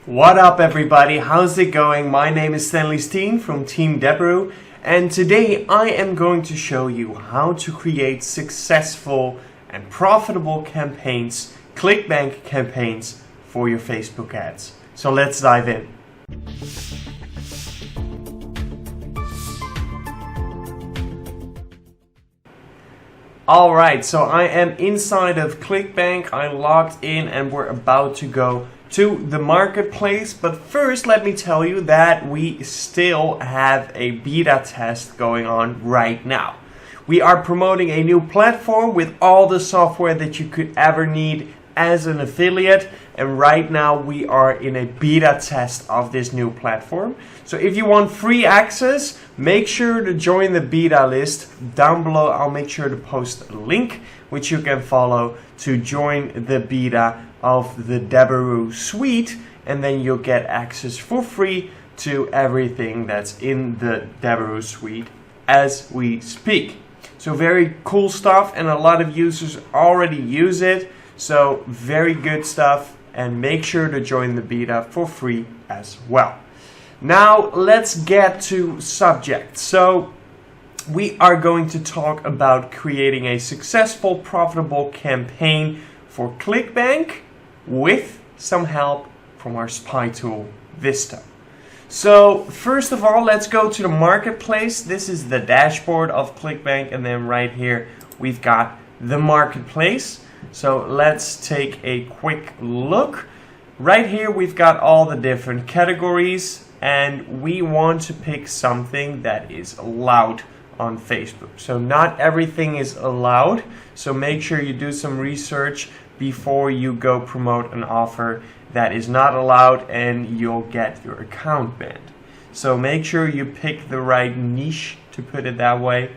What up everybody, how's it going? My name is Stanley Steen from Team Deberoo, and today I am going to show you how to create successful and profitable campaigns, Clickbank campaigns for your Facebook ads. So let's dive in. Alright, so I am inside of Clickbank, I logged in and we're about to go to the marketplace, but first let me tell you that we still have a beta test going on right now. We are promoting a new platform with all the software that you could ever need as an affiliate, and right now we are in a beta test of this new platform. So if you want free access, make sure to join the beta list. Down below I'll make sure to post a link which you can follow to join the beta of the Deberoo suite, and then you'll get access for free to everything that's in the Deberoo suite as we speak. So very cool stuff, and a lot of users already use it, so very good stuff, and make sure to join the beta for free as well. Now let's get to subject. So we are going to talk about creating a successful, profitable campaign for Clickbank with some help from our spy tool, Visto. So first of all, let's go to the marketplace. This is the dashboard of Clickbank, and then right here we've got the marketplace. So let's take a quick look. Right here we've got all the different categories, and we want to pick something that is allowed on Facebook. So not everything is allowed, so make sure you do some research before you go promote an offer that is not allowed, and you'll get your account banned. So make sure you pick the right niche, to put it that way.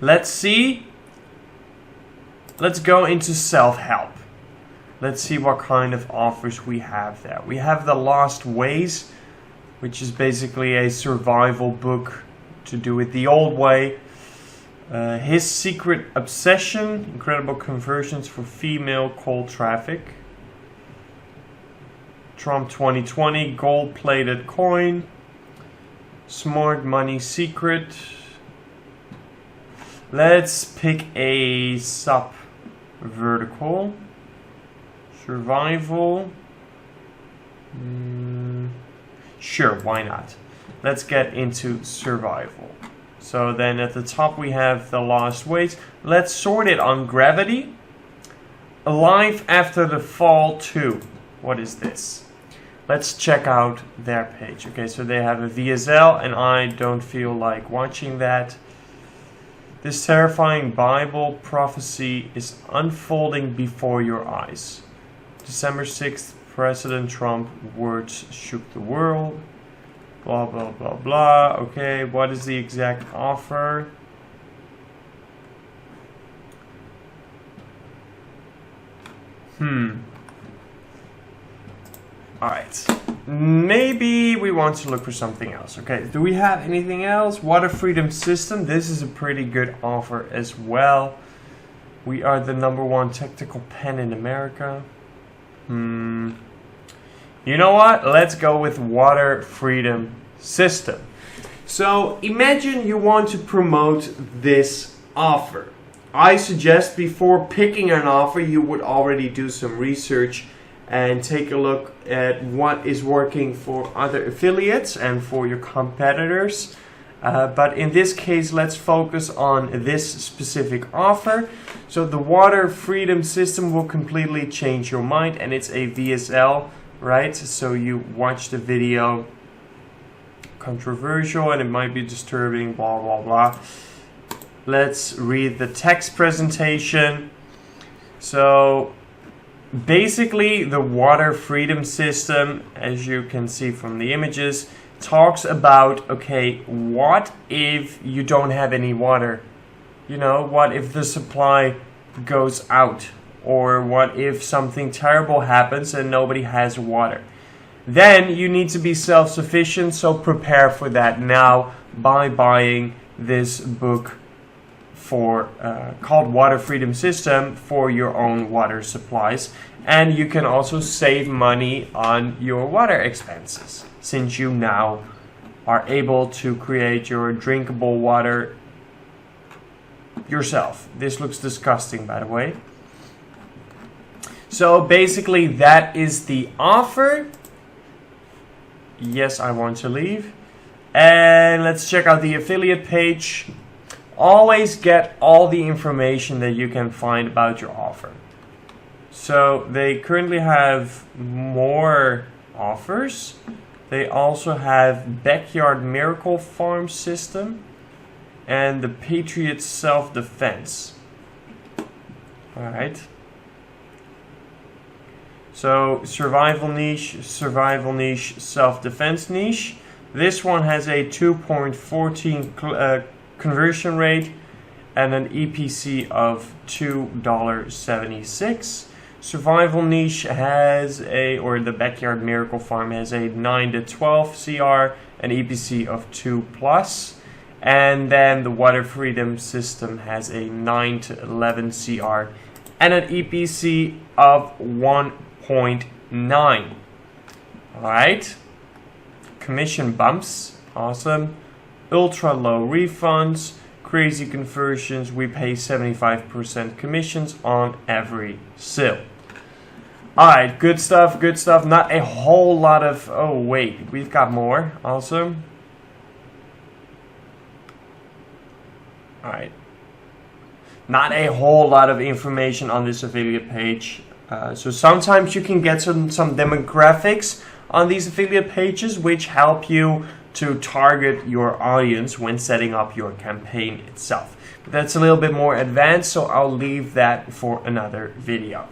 Let's see. Let's go into self-help. Let's see what kind of offers we have there. We have The Lost Ways, which is basically a survival book to do it the old way. His Secret Obsession, incredible conversions for female cold traffic. Trump 2020, gold-plated coin. Smart money secret. Let's pick a sub-vertical. Survival. Sure, why not? Let's get into survival. So then at the top we have The Lost Ways. Let's sort it on gravity. Alive After the Fall 2. What is this? Let's check out their page. Okay, so they have a VSL, and I don't feel like watching that. This terrifying Bible prophecy is unfolding before your eyes. December 6th, President Trump words shook the world. Blah, blah, blah, blah. Okay, what is the exact offer? Alright. Maybe we want to look for something else. Okay, do we have anything else? Water Freedom System. This is a pretty good offer as well. We are the #1 technical pen in America. You know what? Let's go with Water Freedom System. So imagine you want to promote this offer. I suggest before picking an offer, you would already do some research and take a look at what is working for other affiliates and for your competitors. But in this case, let's focus on this specific offer. So the Water Freedom System will completely change your mind, and it's a VSL. Right, so you watch the video, controversial, and it might be disturbing, blah blah blah. Let's read the text presentation. So basically the Water Freedom System, as you can see from the images, talks about, okay, what if you don't have any water? You know, what if the supply goes out? Or what if something terrible happens and nobody has water? Then you need to be self-sufficient, so prepare for that now by buying this book called Water Freedom System for your own water supplies. And you can also save money on your water expenses, since you now are able to create your drinkable water yourself. This looks disgusting, by the way. So basically that is the offer. Yes, I want to leave. And let's check out the affiliate page. Always get all the information that you can find about your offer. So they currently have more offers. They also have Backyard Miracle Farm System and the Patriot Self-Defense. Alright. So survival niche, self-defense niche. This one has a 2.14 conversion rate and an EPC of $2.76. Survival niche has the Backyard Miracle Farm has a 9 to 12 CR, an EPC of 2+. And then the Water Freedom System has a 9 to 11 CR and an EPC of 1.9. Alright. Commission bumps. Awesome. Ultra low refunds. Crazy conversions. We pay 75% commissions on every sale. Alright, good stuff, good stuff. Not a whole lot of... Oh, wait. We've got more. Awesome. Alright. Not a whole lot of information on this affiliate page. So sometimes you can get some demographics on these affiliate pages which help you to target your audience when setting up your campaign itself. But that's a little bit more advanced, so I'll leave that for another video.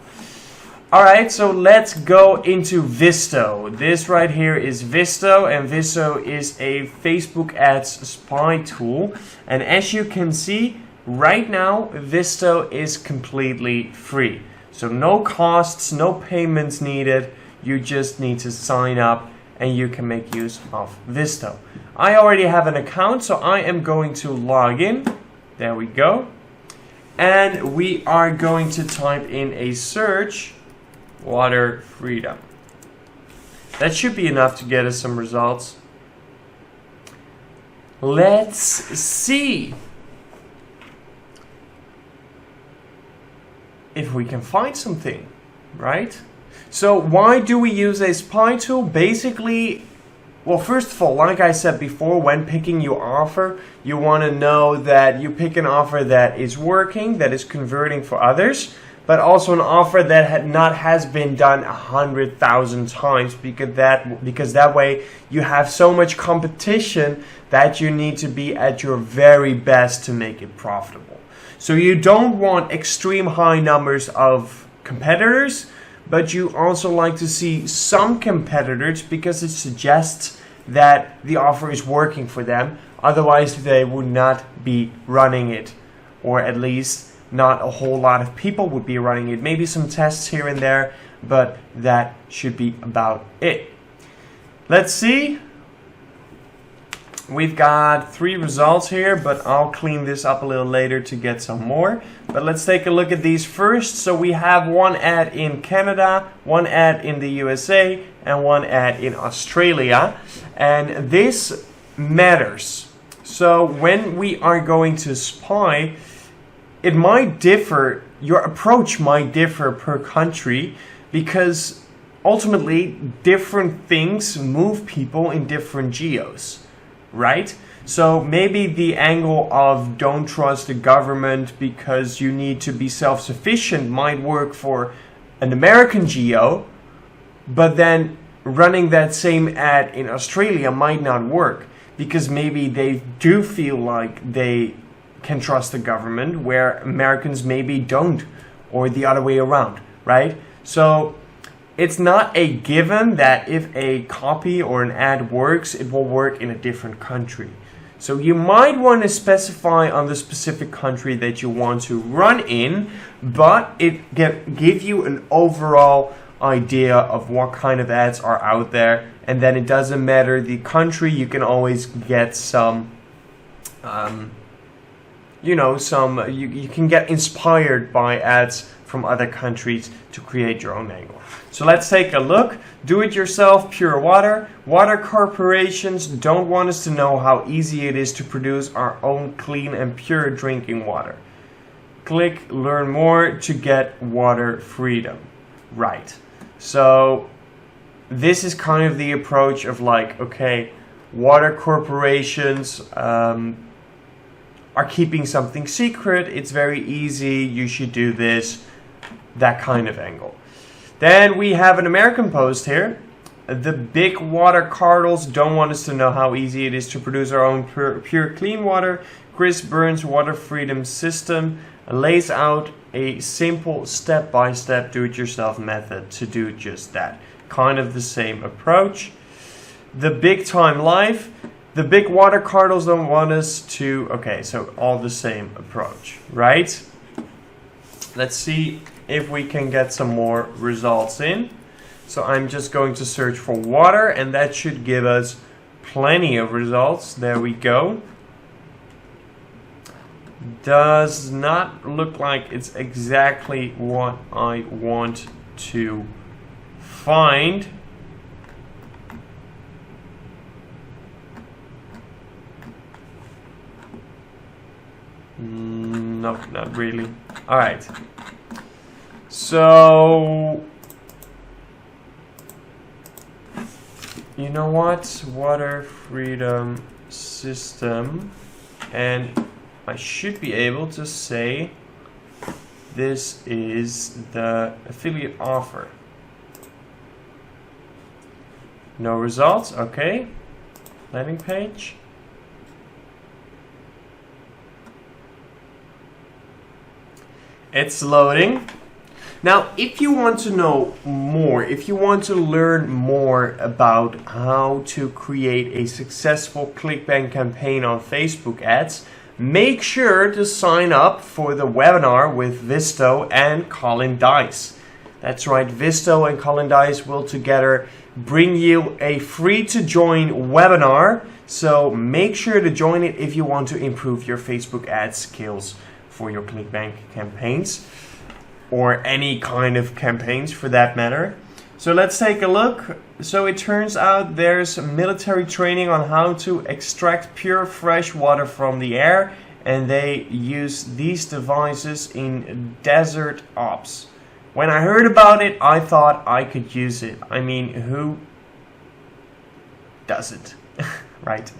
Alright, so let's go into Visto. This right here is Visto, and Visto is a Facebook ads spy tool. And as you can see, right now, Visto is completely free. So no costs, no payments needed. You just need to sign up and you can make use of Visto. I already have an account, so I am going to log in. There we go. And we are going to type in a search. Water freedom. That should be enough to get us some results. Let's see if we can find something, right? So why do we use a spy tool? Basically, well, first of all, like I said before, when picking your offer, you want to know that you pick an offer that is working, that is converting for others, but also an offer that has been done 100,000 times, because that way you have so much competition that you need to be at your very best to make it profitable. So you don't want extreme high numbers of competitors, but you also like to see some competitors because it suggests that the offer is working for them. Otherwise they would not be running it, or at least not a whole lot of people would be running it. Maybe some tests here and there, but that should be about it. Let's see. We've got 3 results here, but I'll clean this up a little later to get some more. But let's take a look at these first. So we have one ad in Canada, one ad in the USA, and one ad in Australia. And this matters. So when we are going to spy, it might differ, your approach might differ per country, because ultimately different things move people in different geos, right? So maybe the angle of don't trust the government because you need to be self-sufficient might work for an American geo, but then running that same ad in Australia might not work, because maybe they do feel like they can trust the government, where Americans maybe don't, or the other way around, right? So it's not a given that if a copy or an ad works, it will work in a different country. So you might want to specify on the specific country that you want to run in, but it give you an overall idea of what kind of ads are out there, and then it doesn't matter the country, you can always get some you know, you can get inspired by ads from other countries to create your own angle. So let's take a look. Do it yourself, pure water. Water corporations don't want us to know how easy it is to produce our own clean and pure drinking water. Click learn more to get water freedom. Right. So this is kind of the approach of like, okay, water corporations are keeping something secret. It's very easy. You should do this. That kind of angle. Then we have an American post here. The big water cartels don't want us to know how easy it is to produce our own pure clean water. Chris Burns' water freedom system lays out a simple step-by-step do-it-yourself method to do just that. Kind of the same approach. The big time life. The big water cartels don't want us to... Okay, so all the same approach, right? Let's see if we can get some more results in. So I'm just going to search for water, and that should give us plenty of results. There we go. Does not look like it's exactly what I want to find. No, not really. All right. So, you know what? Water freedom system, and I should be able to say this is the affiliate offer. No results. Okay. Landing page. It's loading. Now, if you want to know more, if you want to learn more about how to create a successful Clickbank campaign on Facebook ads, make sure to sign up for the webinar with Visto and Colin Dijs. That's right, Visto and Colin Dijs will together bring you a free to join webinar. So make sure to join it if you want to improve your Facebook ad skills for your Clickbank campaigns, or any kind of campaigns for that matter. So let's take a look. So it turns out there's military training on how to extract pure fresh water from the air, and they use these devices in desert ops. When I heard about it, I thought I could use it. I mean, who doesn't? Right?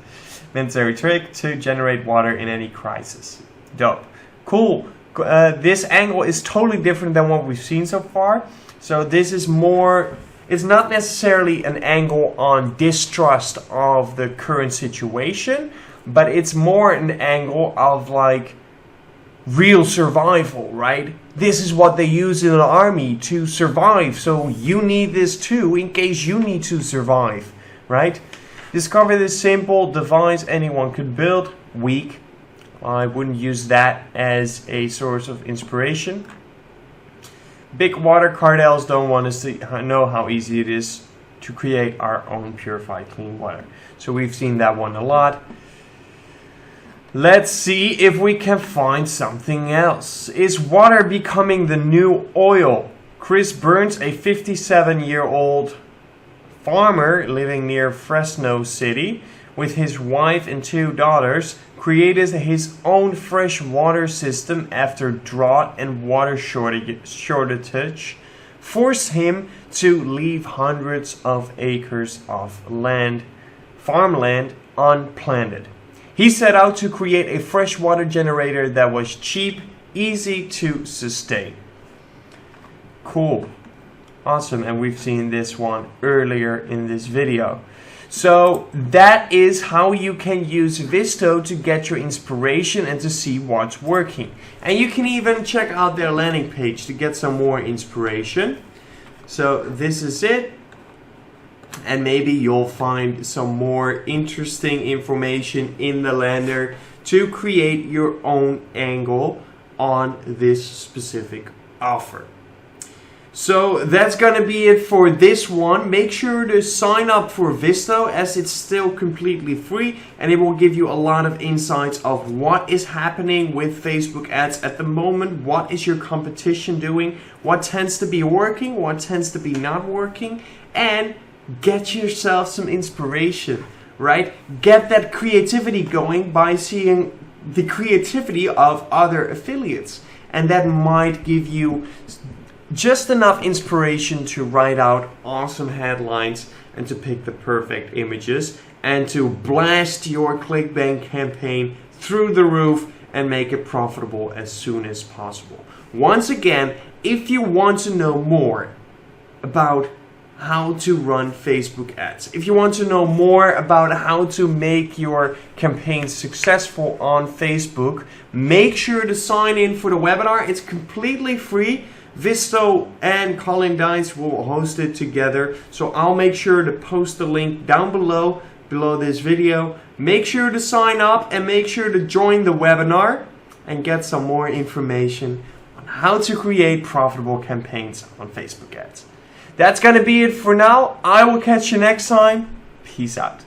Military trick to generate water in any crisis. Dope. Cool. This angle is totally different than what we've seen so far. So this is more, it's not necessarily an angle on distrust of the current situation, but it's more an angle of like real survival, right? This is what they use in an army to survive. So you need this too in case you need to survive, right? Discover this simple device anyone could build. Weak. I wouldn't use that as a source of inspiration. Big water cartels don't want us to know how easy it is to create our own purified clean water. So we've seen that one a lot. Let's see if we can find something else. Is water becoming the new oil? Chris Burns, a 57-year-old farmer living near Fresno City with his wife and 2 daughters, created his own fresh water system after drought and water shortage forced him to leave hundreds of acres of land, farmland, unplanted. He set out to create a freshwater generator that was cheap, easy to sustain. Cool. Awesome, and we've seen this one earlier in this video. So that is how you can use Visto to get your inspiration and to see what's working. And you can even check out their landing page to get some more inspiration. So this is it. And maybe you'll find some more interesting information in the lander to create your own angle on this specific offer. So that's gonna be it for this one. Make sure to sign up for Visto, as it's still completely free and it will give you a lot of insights of what is happening with Facebook ads at the moment, what is your competition doing, what tends to be working, what tends to be not working, and get yourself some inspiration, right? Get that creativity going by seeing the creativity of other affiliates, and that might give you just enough inspiration to write out awesome headlines and to pick the perfect images and to blast your Clickbank campaign through the roof and make it profitable as soon as possible. Once again, if you want to know more about how to run Facebook ads, if you want to know more about how to make your campaigns successful on Facebook, make sure to sign in for the webinar. It's completely free. Visto and Colin Dijs will host it together, so I'll make sure to post the link down below this video. Make sure to sign up and make sure to join the webinar and get some more information on how to create profitable campaigns on Facebook ads. That's gonna be it for now. I will catch you next time. Peace out.